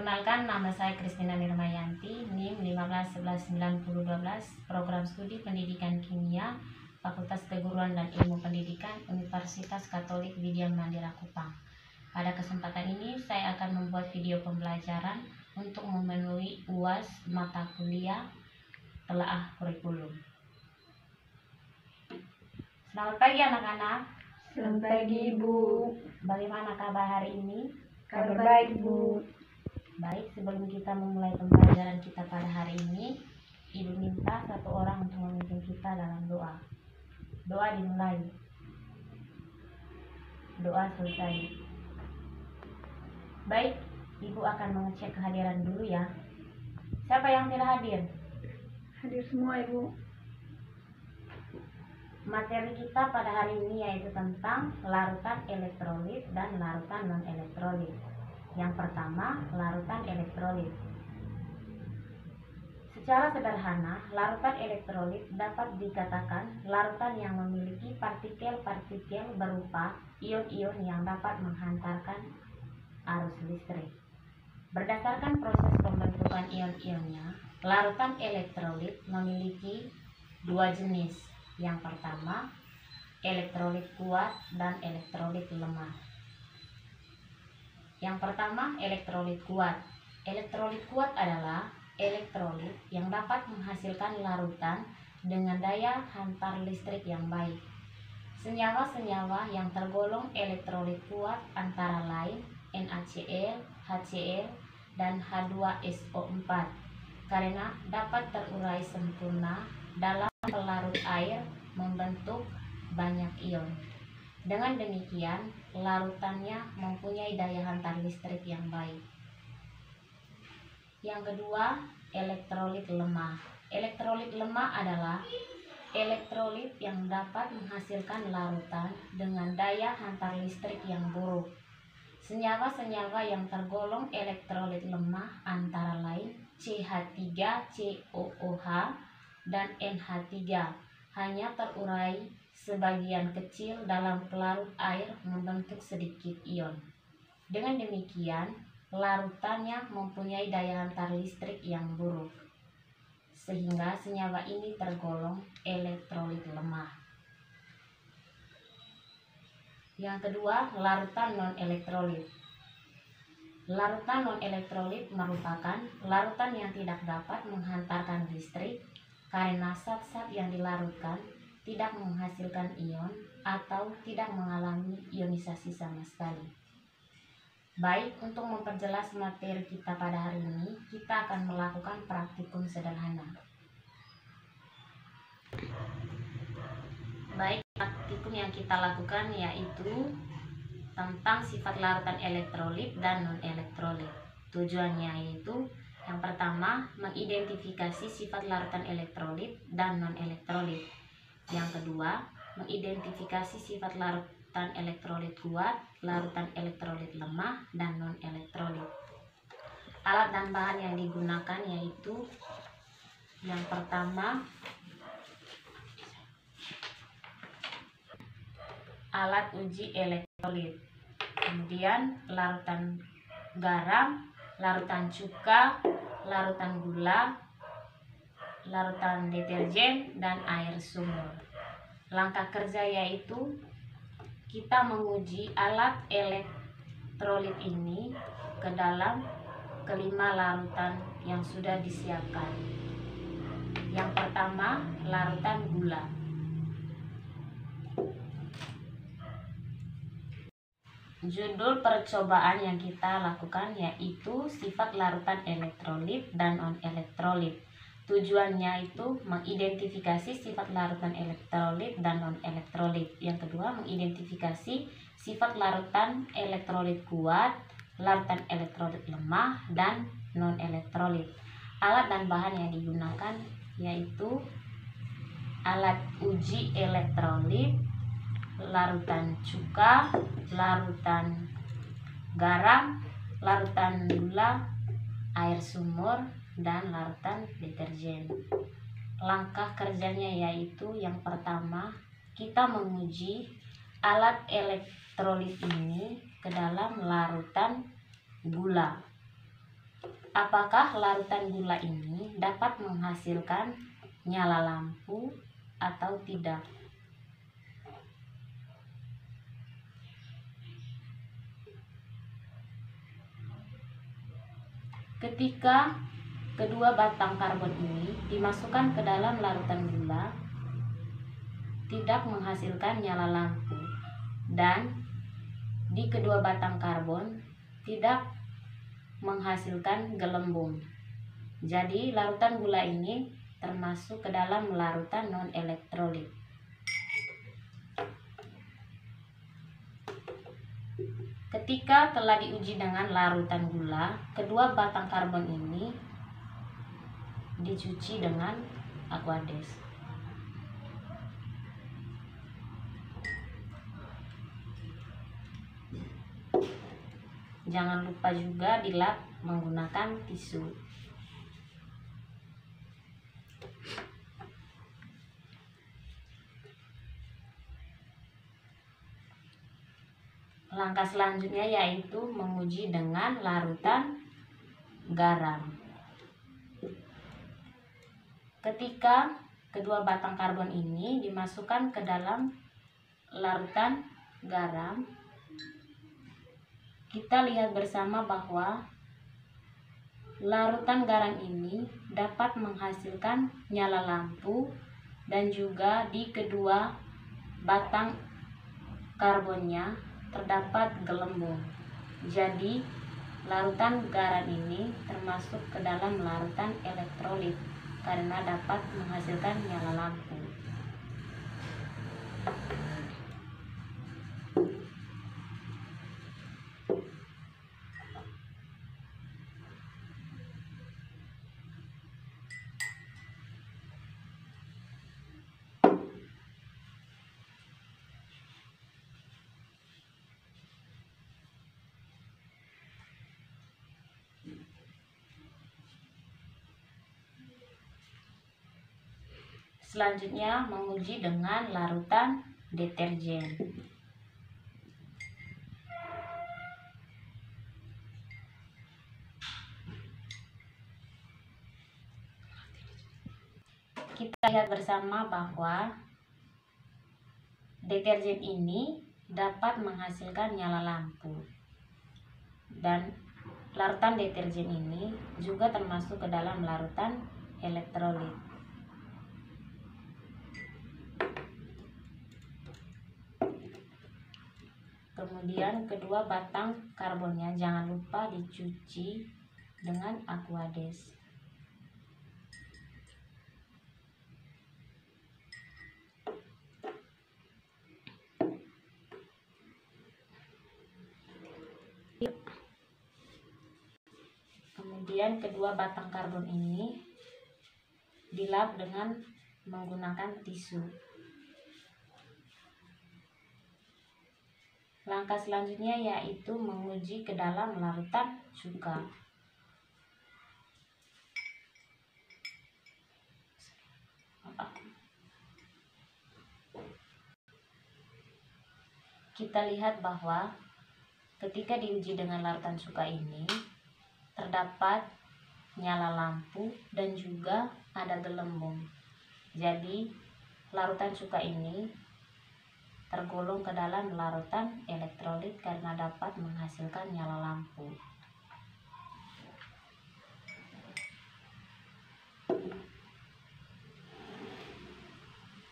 Perkenalkan, nama saya Kristina Nirmayanti, NIM 15119012, Program Studi Pendidikan Kimia, Fakultas Keguruan dan Ilmu Pendidikan, Universitas Katolik Widya Mandira Kupang. Pada kesempatan ini, saya akan membuat video pembelajaran untuk memenuhi UAS mata kuliah telaah kurikulum. Selamat pagi anak-anak. Selamat pagi, Bu. Bagaimana kabar hari ini? Kabar baik, Bu. Baik, sebelum kita memulai pembelajaran kita pada hari ini, Ibu minta satu orang untuk memimpin kita dalam doa. Doa dimulai. Doa selesai. Baik, Ibu akan mengecek kehadiran dulu ya. Siapa yang tidak hadir? Hadir semua, Ibu. Materi kita pada hari ini yaitu tentang larutan elektrolit dan larutan non-elektrolit. Yang pertama, larutan elektrolit. Secara sederhana, larutan elektrolit dapat dikatakan larutan yang memiliki partikel-partikel berupa ion-ion yang dapat menghantarkan arus listrik. Berdasarkan proses pembentukan ion-ionnya, larutan elektrolit memiliki dua jenis. Yang pertama, elektrolit kuat dan elektrolit lemah. Yang pertama, elektrolit kuat. Elektrolit kuat adalah elektrolit yang dapat menghasilkan larutan dengan daya hantar listrik yang baik. Senyawa-senyawa yang tergolong elektrolit kuat antara lain NaCl, HCl, dan H2SO4 karena dapat terurai sempurna dalam pelarut air membentuk banyak ion. Dengan demikian, larutannya mempunyai daya hantar listrik yang baik. Yang kedua, elektrolit lemah. Elektrolit lemah adalah elektrolit yang dapat menghasilkan larutan dengan daya hantar listrik yang buruk. Senyawa-senyawa yang tergolong elektrolit lemah antara lain CH3COOH dan NH3 hanya terurai sebagian kecil dalam pelarut air membentuk sedikit ion. Dengan demikian, larutannya mempunyai daya hantar listrik yang buruk, sehingga senyawa ini tergolong elektrolit lemah. Yang kedua, larutan non-elektrolit. Larutan non-elektrolit merupakan larutan yang tidak dapat menghantarkan listrik karena zat-zat yang dilarutkan tidak menghasilkan ion atau tidak mengalami ionisasi sama sekali. Baik, untuk memperjelas materi kita pada hari ini, kita akan melakukan praktikum sederhana. Baik, praktikum yang kita lakukan yaitu tentang sifat larutan elektrolit dan non-elektrolit. Tujuannya yaitu yang pertama, mengidentifikasi sifat larutan elektrolit dan non-elektrolit. Yang kedua, mengidentifikasi sifat larutan elektrolit kuat, larutan elektrolit lemah, dan non-elektrolit. Alat dan bahan yang digunakan yaitu yang pertama, alat uji elektrolit, kemudian larutan garam, larutan cuka, larutan gula, larutan deterjen, dan air sumur. Langkah kerja yaitu kita menguji alat elektrolit ini ke dalam kelima larutan yang sudah disiapkan. Yang pertama, larutan gula. Judul percobaan yang kita lakukan yaitu sifat larutan elektrolit dan non-elektrolit. Tujuannya itu mengidentifikasi sifat larutan elektrolit dan non-elektrolit. Yang kedua, mengidentifikasi sifat larutan elektrolit kuat, larutan elektrolit lemah, dan non-elektrolit. Alat dan bahan yang digunakan yaitu alat uji elektrolit, larutan cuka, larutan garam, larutan gula, air sumur, dan larutan deterjen. Langkah kerjanya yaitu yang pertama, kita menguji alat elektrolit ini ke dalam larutan gula. Apakah larutan gula ini dapat menghasilkan nyala lampu atau tidak? Ketika kedua batang karbon ini dimasukkan ke dalam larutan gula, tidak menghasilkan nyala lampu, dan di kedua batang karbon tidak menghasilkan gelembung. Jadi larutan gula ini termasuk ke dalam larutan non-elektrolit. Ketika telah diuji dengan larutan gula, kedua batang karbon ini dicuci dengan Aquades. Jangan lupa juga dilap menggunakan tisu. Langkah selanjutnya yaitu menguji dengan larutan garam. Ketika kedua batang karbon ini dimasukkan ke dalam larutan garam, kita lihat bersama bahwa larutan garam ini dapat menghasilkan nyala lampu, dan juga di kedua batang karbonnya terdapat gelembung. Jadi larutan garam ini termasuk ke dalam larutan elektrolit karena dapat menghasilkan nyala lampu. Selanjutnya menguji dengan larutan deterjen. Kita lihat bersama bahwa deterjen ini dapat menghasilkan nyala lampu, dan larutan deterjen ini juga termasuk ke dalam larutan elektrolit. Kemudian kedua batang karbonnya jangan lupa dicuci dengan Aquades. Kemudian kedua batang karbon ini dilap dengan menggunakan tisu. Langkah selanjutnya yaitu menguji ke dalam larutan cuka. Kita lihat bahwa ketika diuji dengan larutan cuka ini terdapat nyala lampu dan juga ada gelembung. Jadi larutan cuka ini tergolong ke dalam larutan elektrolit karena dapat menghasilkan nyala lampu.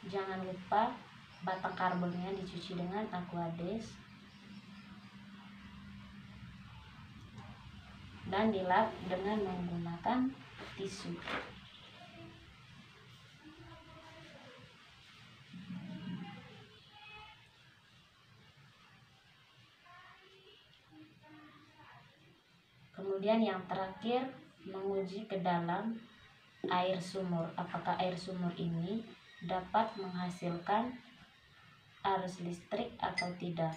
Jangan lupa batang karbonnya dicuci dengan Aquades dan dilap dengan menggunakan tisu. Kemudian yang terakhir menguji ke dalam air sumur. Apakah air sumur ini dapat menghasilkan arus listrik atau tidak?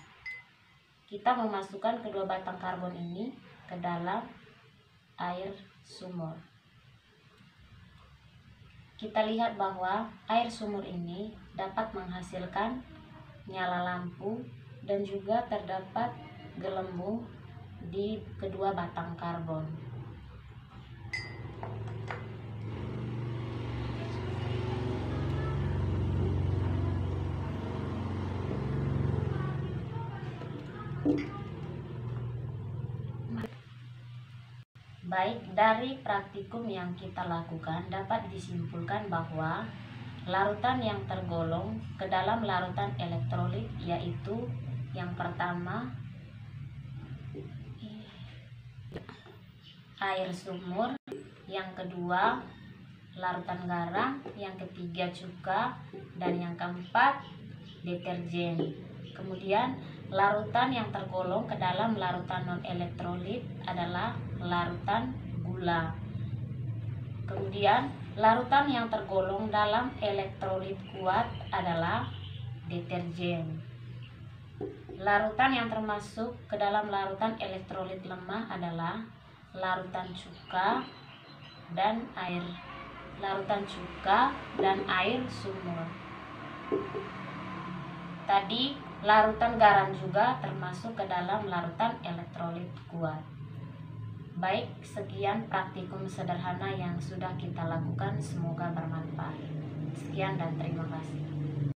Kita memasukkan kedua batang karbon ini ke dalam air sumur. Kita lihat bahwa air sumur ini dapat menghasilkan nyala lampu dan juga terdapat gelembung di kedua batang karbon. Baik, dari praktikum yang kita lakukan dapat disimpulkan bahwa larutan yang tergolong ke dalam larutan elektrolit yaitu yang pertama air sumur, yang kedua larutan garam, yang ketiga cuka, dan yang keempat deterjen. Kemudian larutan yang tergolong ke dalam larutan non elektrolit adalah larutan gula. Kemudian larutan yang tergolong dalam elektrolit kuat adalah deterjen. Larutan yang termasuk ke dalam larutan elektrolit lemah adalah larutan cuka dan air sumur. Tadi larutan garam juga termasuk ke dalam larutan elektrolit kuat. Baik, sekian praktikum sederhana yang sudah kita lakukan, semoga bermanfaat. Sekian dan terima kasih.